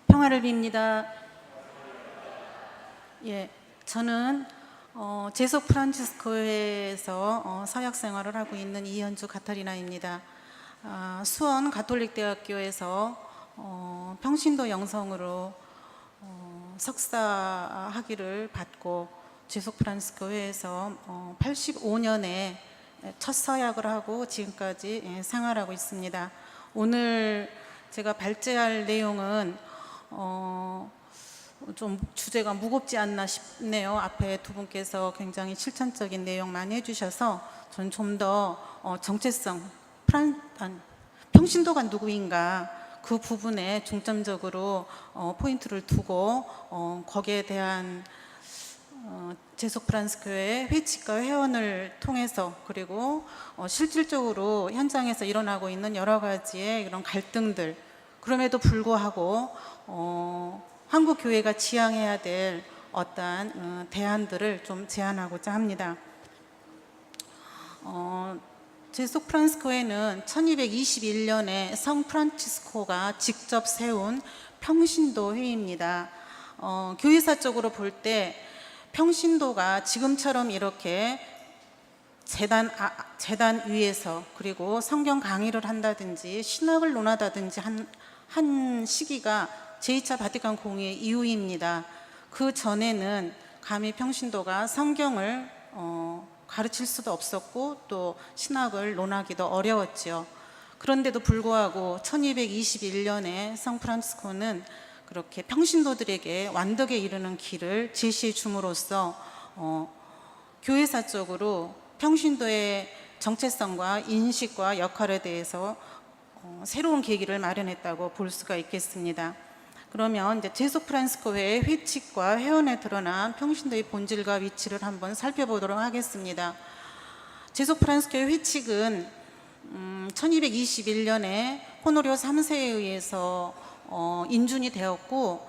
평화를 빕니다. 예, 저는 제속 프란치스코회에서 사역 생활을 하고 있는 이현주 카타리나입니다. 수원 가톨릭대학교에서 평신도 영성으로 석사 학위를 받고 제속 프란치스코회에서 85년에 첫 서약을 하고 지금까지 생활하고 있습니다. 오늘 제가 발제할 내용은 좀 주제가 무겁지 않나 싶네요. 앞에 두 분께서 굉장히 실천적인 내용 많이 해주셔서 저는 좀 더 정체성, 평신도가 누구인가 그 부분에 중점적으로 포인트를 두고 거기에 대한 제속 프란치스코회 회칙과 회원을 통해서 그리고 실질적으로 현장에서 일어나고 있는 여러 가지의 이런 갈등들, 그럼에도 불구하고 한국 교회가 지향해야 될 어떠한 대안들을 좀 제안하고자 합니다. 제속 프란치스코회는 1221년에 성 프란치스코가 직접 세운 평신도 회의입니다. 교회사적으로 볼 때 평신도가 지금처럼 이렇게 재단 위에서 그리고 성경 강의를 한다든지 신학을 논하다든지 한 시기가 제2차 바티칸 공의 이후입니다. 그 전에는 감히 평신도가 성경을 가르칠 수도 없었고 또 신학을 논하기도 어려웠죠. 그런데도 불구하고 1221년에 성 프란치스코는 그렇게 평신도들에게 완덕에 이르는 길을 제시해 줌으로써 교회사적으로 평신도의 정체성과 인식과 역할에 대해서 새로운 계기를 마련했다고 볼 수가 있겠습니다. 그러면 이제 제속 프란치스코회의 회칙과 회원에 드러난 평신도의 본질과 위치를 한번 살펴보도록 하겠습니다. 제속 프란치스코회 회칙은 1221년에 호노리오 3세에 의해서 인준이 되었고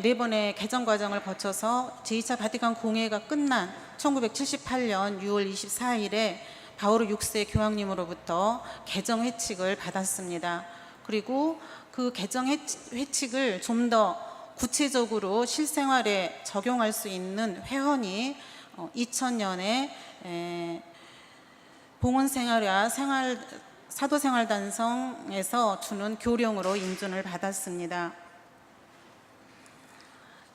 네 번의 개정 과정을 거쳐서 제2차 바티칸 공회가 끝난 1978년 6월 24일에 바오르 6세 교황님으로부터 개정 회칙을 받았습니다. 그리고 그 개정 회칙을 좀 더 구체적으로 실생활에 적용할 수 있는 회원이 2000년에 봉헌생활과 사도생활단성에서 주는 교령으로 인준을 받았습니다.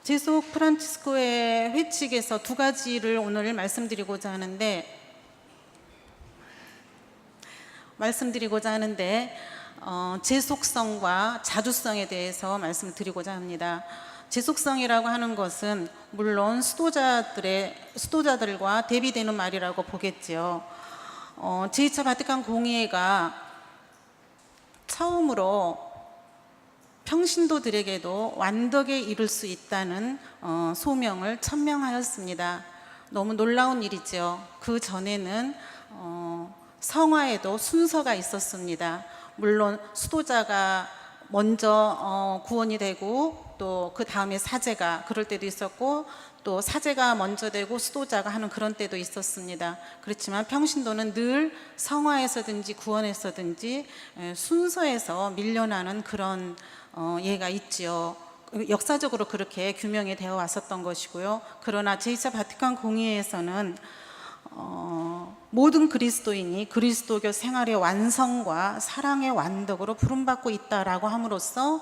제속 프란치스코의 회칙에서 두 가지를 오늘 말씀드리고자 하는데 제속성과 자주성에 대해서 말씀드리고자 합니다. 제속성이라고 하는 것은 물론 수도자들과 대비되는 말이라고 보겠지요. 제2차 바티칸 공의회가 처음으로 평신도들에게도 완덕에 이를 수 있다는 소명을 천명하였습니다. 너무 놀라운 일이죠. 그 전에는 성화에도 순서가 있었습니다. 물론 수도자가 먼저 구원이 되고 또 그 다음에 사제가 그럴 때도 있었고 또 사제가 먼저 되고 수도자가 하는 그런 때도 있었습니다. 그렇지만 평신도는 늘 성화에서든지 구원에서든지 순서에서 밀려나는 그런 예가 있지요. 역사적으로 그렇게 규명이 되어 왔었던 것이고요. 그러나 제2차 바티칸 공의회에서는 모든 그리스도인이 그리스도교 생활의 완성과 사랑의 완덕으로 부름받고 있다라고 함으로써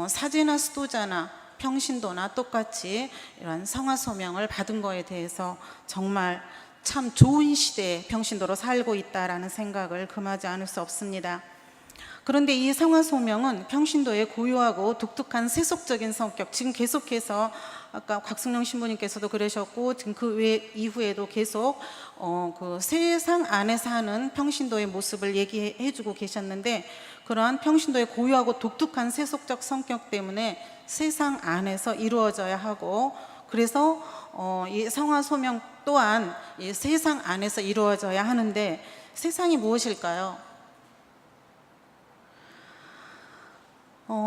사제나 수도자나 평신도나 똑같이 이런 성화 소명을 받은 거에 대해서 정말 참 좋은 시대에 평신도로 살고 있다라는 생각을 금하지 않을 수 없습니다. 그런데 이 성화 소명은 평신도의 고유하고 독특한 세속적인 성격, 지금 계속해서 아까 곽승령 신부님께서도 그러셨고 지금 그 이후에도 계속 그 세상 안에서 하는 평신도의 모습을 얘기해주고 계셨는데 그러한 평신도의 고유하고 독특한 세속적 성격 때문에 세상 안에서 이루어져야 하고 그래서 이 성화 소명 또한 이 세상 안에서 이루어져야 하는데 세상이 무엇일까요?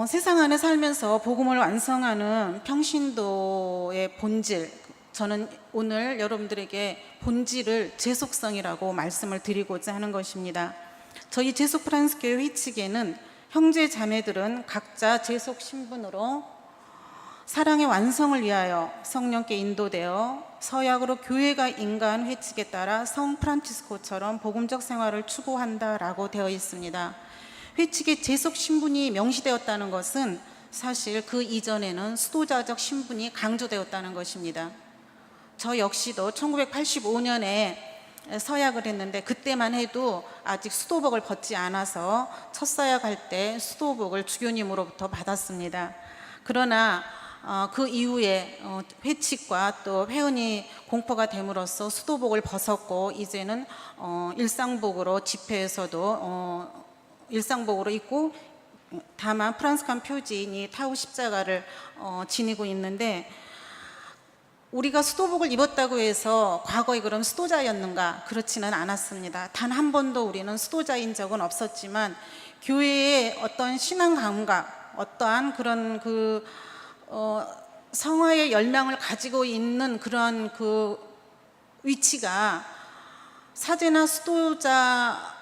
세상 안에 살면서 복음을 완성하는 평신도의 본질, 저는 오늘 여러분들에게 본질을 제속성이라고 말씀을 드리고자 하는 것입니다. 저희 제속 프란치스코회 회칙에는 형제 자매들은 각자 제속 신분으로 사랑의 완성을 위하여 성령께 인도되어 서약으로 교회가 인가한 회칙에 따라 성 프란치스코처럼 복음적 생활을 추구한다라고 되어 있습니다. 회칙에 제속 신분이 명시되었다는 것은 사실 그 이전에는 수도자적 신분이 강조되었다는 것입니다. 저 역시도 1985년에 서약을 했는데 그때만 해도 아직 수도복을 벗지 않아서 첫 서약할 때 수도복을 주교님으로부터 받았습니다. 그러나 그 이후에 회칙과 또 회원이 공포가 됨으로써 수도복을 벗었고 이제는 일상복으로 집회에서도 일상복으로 입고 다만 프란스칸 표지니 타우 십자가를 지니고 있는데 우리가 수도복을 입었다고 해서 과거에 그럼 수도자였는가? 그렇지는 않았습니다. 단 한 번도 우리는 수도자인 적은 없었지만 교회의 어떤 신앙 감각, 어떠한 그런 성화의 열망을 가지고 있는 그런 그 위치가 사제나 수도자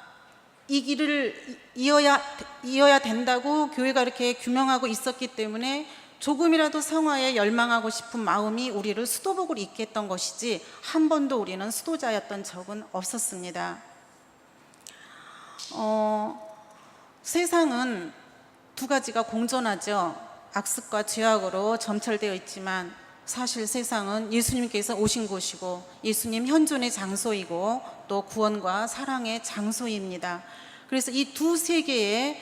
이 길을 이어야 된다고 교회가 이렇게 규명하고 있었기 때문에 조금이라도 성화에 열망하고 싶은 마음이 우리를 수도복을 입게 했던 것이지 한 번도 우리는 수도자였던 적은 없었습니다. 세상은 두 가지가 공존하죠. 악습과 죄악으로 점철되어 있지만 사실 세상은 예수님께서 오신 곳이고 예수님 현존의 장소이고 또 구원과 사랑의 장소입니다. 그래서 이 두 세계에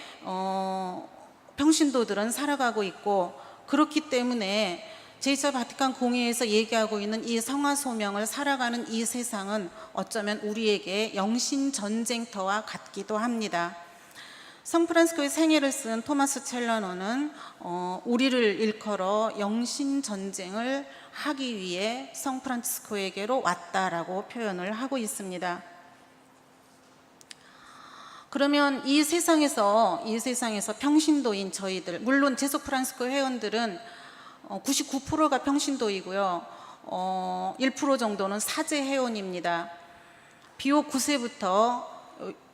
평신도들은 살아가고 있고 그렇기 때문에 제2차 바티칸 공의회에서 얘기하고 있는 이 성화 소명을 살아가는 이 세상은 어쩌면 우리에게 영신 전쟁터와 같기도 합니다. 성 프란시스코의 생애를 쓴 토마스 첼러노는 우리를 일컬어 영신 전쟁을 하기 위해 성 프란치스코에게로 왔다라고 표현을 하고 있습니다. 그러면 이 세상에서 평신도인 저희들, 물론 제속 프란시스코 회원들은 99%가 평신도이고요. 1% 정도는 사제 회원입니다. 비오 9세부터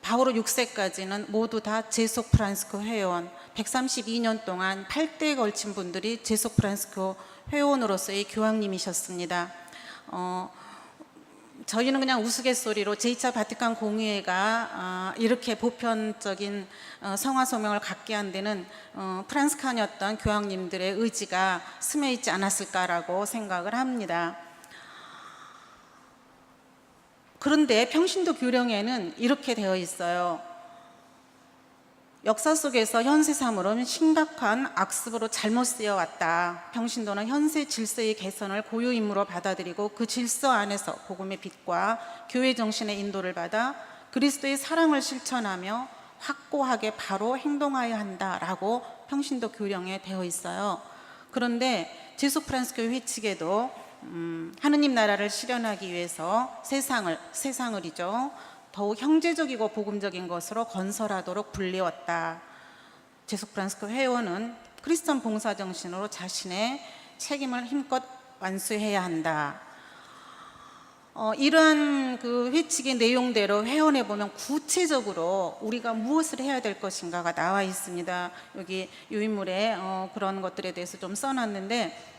바오로 6세까지는 모두 다 제속 프란시스코 회원, 132년 동안 8대에 걸친 분들이 제속 프란시스코 회원으로서의 교황님이셨습니다. 저희는 그냥 우스갯소리로 제2차 바티칸 공의회가 이렇게 보편적인 성화 소명을 갖게 한 데는 프란스칸이었던 교황님들의 의지가 스며 있지 않았을까라고 생각을 합니다. 그런데 평신도 교령에는 이렇게 되어 있어요. 역사 속에서 현세 사물은 심각한 악습으로 잘못 쓰여왔다. 평신도는 현세 질서의 개선을 고유임무로 받아들이고 그 질서 안에서 복음의 빛과 교회 정신의 인도를 받아 그리스도의 사랑을 실천하며 확고하게 바로 행동하여야 한다라고 평신도 교령에 되어 있어요. 그런데 제속 프란시스코 회칙에도 하느님 나라를 실현하기 위해서 세상을이죠. 더욱 형제적이고 복음적인 것으로 건설하도록 불리웠다. 제속 프란시스코 회원은 크리스천 봉사 정신으로 자신의 책임을 힘껏 완수해야 한다. 이러한 그 회칙의 내용대로 회원에 보면 구체적으로 우리가 무엇을 해야 될 것인가가 나와 있습니다. 여기 유인물에 그런 것들에 대해서 좀 써놨는데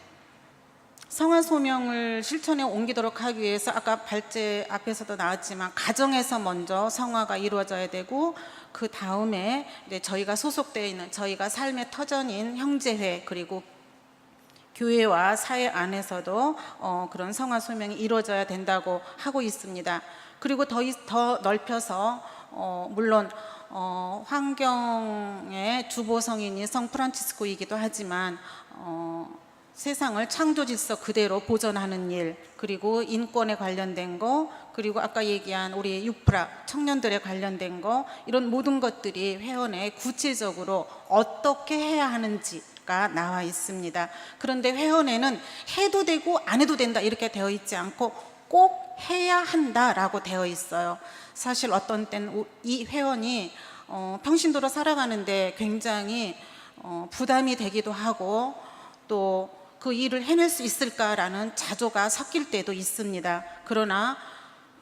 성화 소명을 실천에 옮기도록 하기 위해서 아까 발제 앞에서도 나왔지만 가정에서 먼저 성화가 이루어져야 되고 그 다음에 이제 저희가 소속되어 있는 저희가 삶의 터전인 형제회 그리고 교회와 사회 안에서도 그런 성화 소명이 이루어져야 된다고 하고 있습니다. 그리고 더 넓혀서 물론 환경의 주보성인이 성 프란치스코이기도 하지만 세상을 창조 질서 그대로 보존하는 일, 그리고 인권에 관련된 거, 그리고 아까 얘기한 우리 유프라 청년들에 관련된 거, 이런 모든 것들이 회원에 구체적으로 어떻게 해야 하는지가 나와 있습니다. 그런데 회원에는 해도 되고 안 해도 된다 이렇게 되어 있지 않고 꼭 해야 한다라고 되어 있어요. 사실 어떤 때는 이 회원이 평신도로 살아가는데 굉장히 부담이 되기도 하고 또 그 일을 해낼 수 있을까라는 자조가 섞일 때도 있습니다. 그러나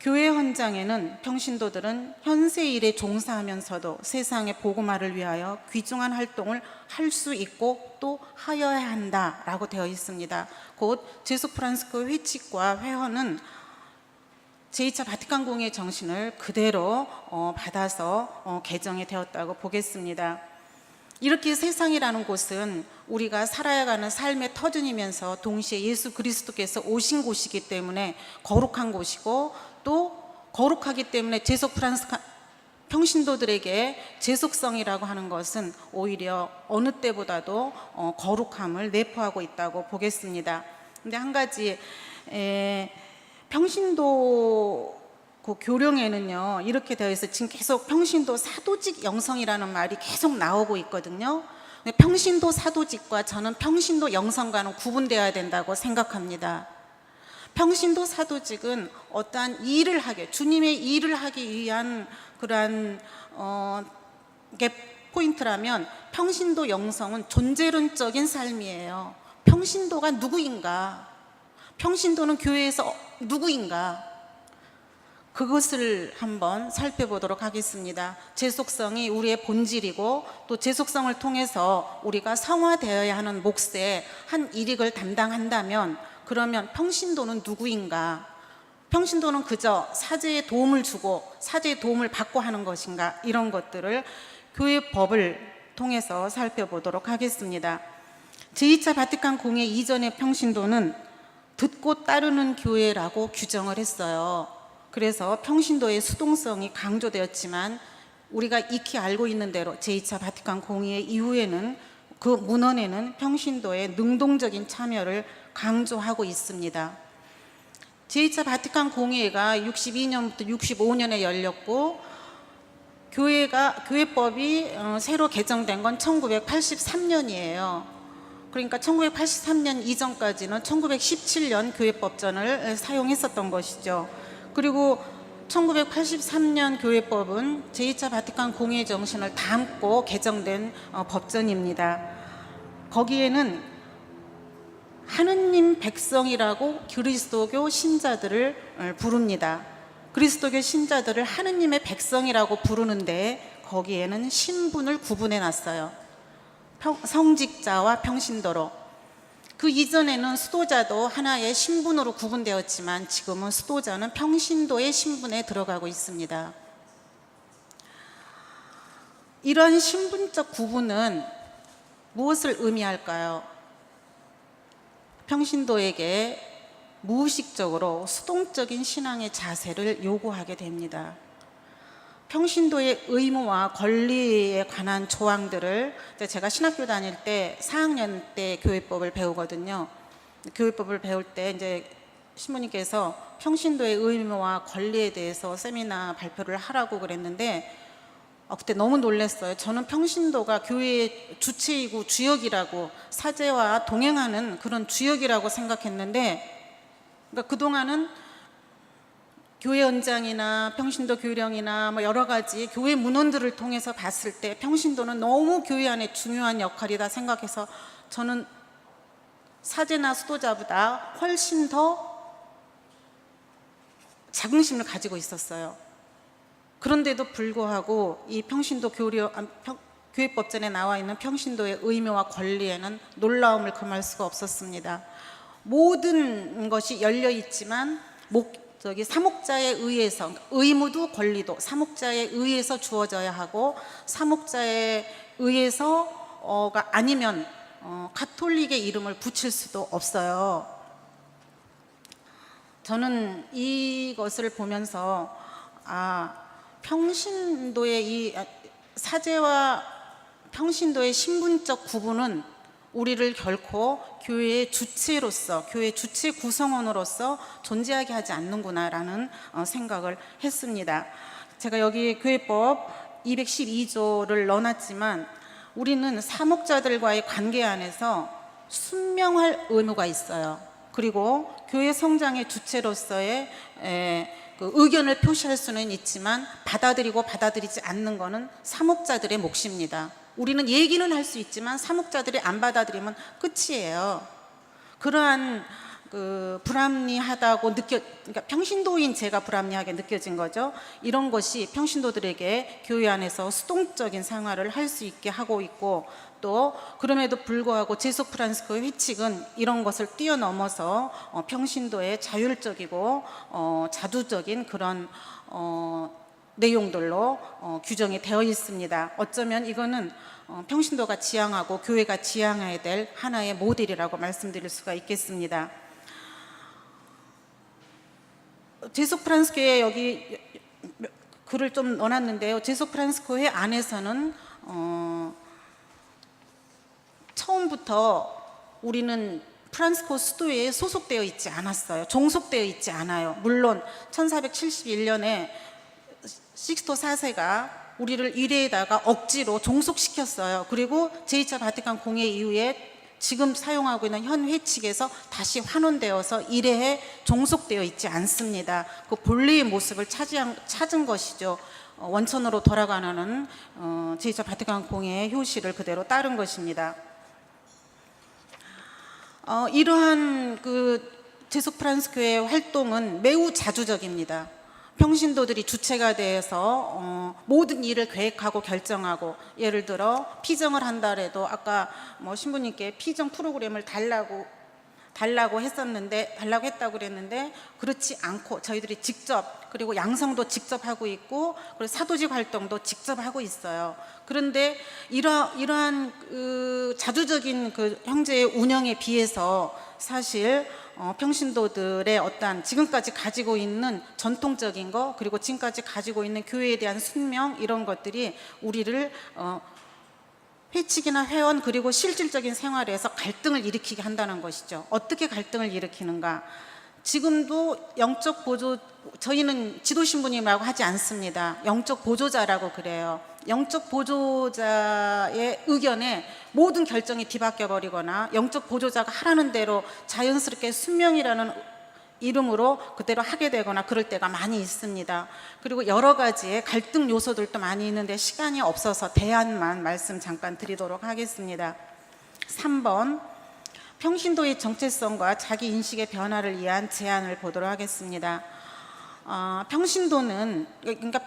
교회 현장에는 평신도들은 현세 일에 종사하면서도 세상의 복음화를 위하여 귀중한 활동을 할 수 있고 또 하여야 한다라고 되어 있습니다. 곧 제수 프란스코 회칙과 회헌은 제2차 바티칸 공의의 정신을 그대로 받아서 개정이 되었다고 보겠습니다. 이렇게 세상이라는 곳은 우리가 살아가는 삶의 터전이면서 동시에 예수 그리스도께서 오신 곳이기 때문에 거룩한 곳이고, 또 거룩하기 때문에 제속 프랑스 평신도들에게 제속성이라고 하는 것은 오히려 어느 때보다도 거룩함을 내포하고 있다고 보겠습니다. 근데 한 가지 평신도 그 교령에는요 이렇게 되어 있어요. 지금 계속 평신도 사도직 영성이라는 말이 계속 나오고 있거든요. 평신도 사도직과 저는 평신도 영성과는 구분되어야 된다고 생각합니다. 평신도 사도직은 어떠한 일을 하게, 주님의 일을 하기 위한 그러한 게 포인트라면, 평신도 영성은 존재론적인 삶이에요. 평신도가 누구인가? 평신도는 교회에서 누구인가? 그것을 한번 살펴보도록 하겠습니다. 제속성이 우리의 본질이고, 또 제속성을 통해서 우리가 성화되어야 하는 몫의 한 일익을 담당한다면, 그러면 평신도는 누구인가? 평신도는 그저 사제의 도움을 주고 사제의 도움을 받고 하는 것인가? 이런 것들을 교회법을 통해서 살펴보도록 하겠습니다. 제2차 바티칸 공의 이전의 평신도는 듣고 따르는 교회라고 규정을 했어요. 그래서 평신도의 수동성이 강조되었지만, 우리가 익히 알고 있는 대로 제2차 바티칸 공의회 이후에는 그 문헌에는 평신도의 능동적인 참여를 강조하고 있습니다. 제2차 바티칸 공의회가 62년부터 65년에 열렸고, 교회법이 새로 개정된 건 1983년이에요. 그러니까 1983년 이전까지는 1917년 교회법전을 사용했었던 것이죠. 그리고 1983년 교회법은 제2차 바티칸 공의회 정신을 담고 개정된 법전입니다. 거기에는 하느님 백성이라고 그리스도교 신자들을 부릅니다. 그리스도교 신자들을 하느님의 백성이라고 부르는데, 거기에는 신분을 구분해 놨어요. 성직자와 평신도로. 그 이전에는 수도자도 하나의 신분으로 구분되었지만, 지금은 수도자는 평신도의 신분에 들어가고 있습니다. 이런 신분적 구분은 무엇을 의미할까요? 평신도에게 무의식적으로 수동적인 신앙의 자세를 요구하게 됩니다. 평신도의 의무와 권리에 관한 조항들을 제가 신학교 다닐 때 4학년 때 교회법을 배우거든요. 교회법을 배울 때 이제 신부님께서 평신도의 의무와 권리에 대해서 세미나 발표를 하라고 그랬는데, 그때 너무 놀랐어요. 저는 평신도가 교회의 주체이고 주역이라고, 사제와 동행하는 그런 주역이라고 생각했는데, 그러니까 그동안은 교회 연장이나 평신도 교령이나 뭐 여러 가지 교회 문헌들을 통해서 봤을 때 평신도는 너무 교회 안에 중요한 역할이다 생각해서, 저는 사제나 수도자보다 훨씬 더 자긍심을 가지고 있었어요. 그런데도 불구하고 이 평신도 교회법전에 나와 있는 평신도의 의무와 권리에는 놀라움을 금할 수가 없었습니다. 모든 것이 열려 있지만 사목자에 의해서, 의무도 권리도 사목자에 의해서 주어져야 하고, 사목자에 의해서가 아니면 가톨릭의 이름을 붙일 수도 없어요. 저는 이것을 보면서 평신도의 이 사제와 평신도의 신분적 구분은 우리를 결코 교회의 주체로서, 교회 주체 구성원으로서 존재하게 하지 않는구나라는 생각을 했습니다. 제가 여기 교회법 212조를 넣어놨지만, 우리는 사목자들과의 관계 안에서 순명할 의무가 있어요. 그리고 교회 성장의 주체로서의 그 의견을 표시할 수는 있지만, 받아들이고 받아들이지 않는 것은 사목자들의 몫입니다. 우리는 얘기는 할 수 있지만 사목자들이 안 받아들이면 끝이에요. 그러한 불합리하다고 그러니까 평신도인 제가 불합리하게 느껴진 거죠. 이런 것이 평신도들에게 교회 안에서 수동적인 생활을 할 수 있게 하고 있고, 또 그럼에도 불구하고 제속 프란스코의 회칙은 이런 것을 뛰어넘어서 평신도의 자율적이고 자주적인 그런 내용들로 규정이 되어 있습니다. 어쩌면 이거는 평신도가 지향하고 교회가 지향해야 될 하나의 모델이라고 말씀드릴 수가 있겠습니다. 제속 프란스코에 여기 글을 좀 넣어놨는데요. 제속 프란스코회 안에서는 처음부터 우리는 프란스코 수도에 소속되어 있지 않았어요. 종속되어 있지 않아요. 물론 1471년에 식스토 4세가 우리를 이래에다가 억지로 종속시켰어요. 그리고 제2차 바티칸 공회 이후에 지금 사용하고 있는 현 회칙에서 다시 환원되어서 이래에 종속되어 있지 않습니다. 그 본래의 모습을 찾은 것이죠. 원천으로 돌아가는 제2차 바티칸 공회의 효시를 그대로 따른 것입니다. 이러한 제속 프란스코의 활동은 매우 자주적입니다. 평신도들이 주체가 돼서 모든 일을 계획하고 결정하고, 예를 들어 피정을 한다 해도 아까 신부님께 피정 프로그램을 달라고 했다고 그랬는데, 그렇지 않고 저희들이 직접, 그리고 양성도 직접 하고 있고, 그리고 사도직 활동도 직접 하고 있어요. 그런데 이러한 자주적인 형제의 운영에 비해서 사실 평신도들의 어떠한 지금까지 가지고 있는 전통적인 거, 그리고 지금까지 가지고 있는 교회에 대한 순명, 이런 것들이 우리를 회칙이나 회원, 그리고 실질적인 생활에서 갈등을 일으키게 한다는 것이죠. 어떻게 갈등을 일으키는가? 지금도 영적 보조, 저희는 지도신부님이라고 하지 않습니다. 영적 보조자라고 그래요. 영적 보조자의 의견에 모든 결정이 뒤바뀌어 버리거나, 영적 보조자가 하라는 대로 자연스럽게 순명이라는 이름으로 그대로 하게 되거나 그럴 때가 많이 있습니다. 그리고 여러 가지의 갈등 요소들도 많이 있는데 시간이 없어서 대안만 말씀 잠깐 드리도록 하겠습니다. 3번, 평신도의 정체성과 자기 인식의 변화를 위한 제안을 보도록 하겠습니다. 평신도는, 그러니까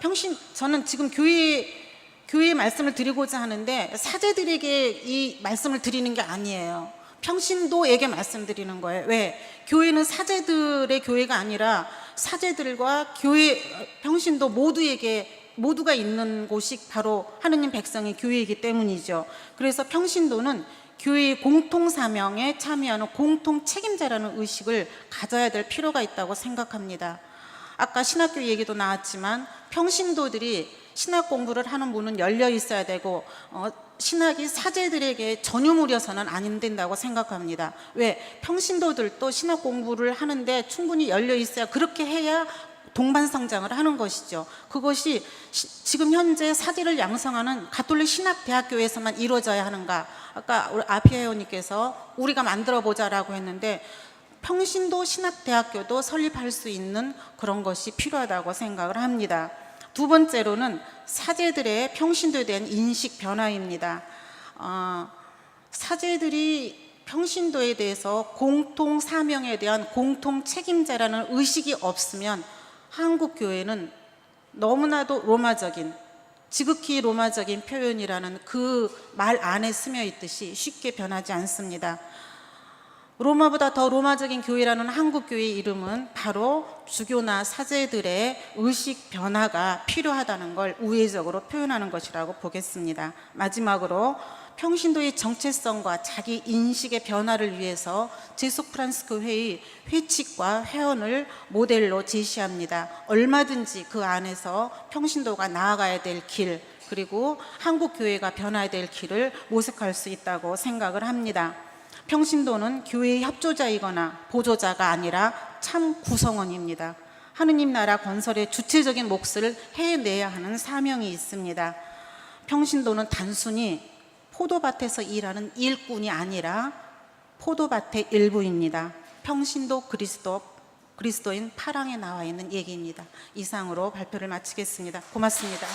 저는 지금 교회의 말씀을 드리고자 하는데 사제들에게 이 말씀을 드리는 게 아니에요. 평신도에게 말씀드리는 거예요. 왜? 교회는 사제들의 교회가 아니라 사제들과 교회, 평신도 모두가 있는 곳이 바로 하느님 백성의 교회이기 때문이죠. 그래서 평신도는 교회의 공통 사명에 참여하는 공통 책임자라는 의식을 가져야 될 필요가 있다고 생각합니다. 아까 신학교 얘기도 나왔지만 평신도들이 신학 공부를 하는 문은 열려 있어야 되고, 신학이 사제들에게 전유물이어서는 안 된다고 생각합니다. 왜? 평신도들도 신학 공부를 하는데 충분히 열려 있어야, 그렇게 해야 동반 성장을 하는 것이죠. 그것이 지금 현재 사제를 양성하는 가톨릭 신학대학교에서만 이루어져야 하는가? 아까 우리 아피아 회원님께서 우리가 만들어 보자라고 했는데, 평신도 신학대학교도 설립할 수 있는 그런 것이 필요하다고 생각을 합니다. 두 번째로는 사제들의 평신도에 대한 인식 변화입니다. 사제들이 평신도에 대해서 공통 사명에 대한 공통 책임자라는 의식이 없으면 한국 교회는 너무나도 로마적인, 지극히 로마적인 표현이라는 그 말 안에 스며 있듯이 쉽게 변하지 않습니다. 로마보다 더 로마적인 교회라는 한국 교회의 이름은 바로 주교나 사제들의 의식 변화가 필요하다는 걸 우회적으로 표현하는 것이라고 보겠습니다. 마지막으로 평신도의 정체성과 자기 인식의 변화를 위해서 제속 프란스코 회의 회칙과 회원을 모델로 제시합니다. 얼마든지 그 안에서 평신도가 나아가야 될 길, 그리고 한국 교회가 변화해야 될 길을 모색할 수 있다고 생각을 합니다. 평신도는 교회의 협조자이거나 보조자가 아니라 참 구성원입니다. 하느님 나라 건설의 주체적인 몫을 해내야 하는 사명이 있습니다. 평신도는 단순히 포도밭에서 일하는 일꾼이 아니라 포도밭의 일부입니다. 평신도 그리스도인 파랑에 나와 있는 얘기입니다. 이상으로 발표를 마치겠습니다. 고맙습니다.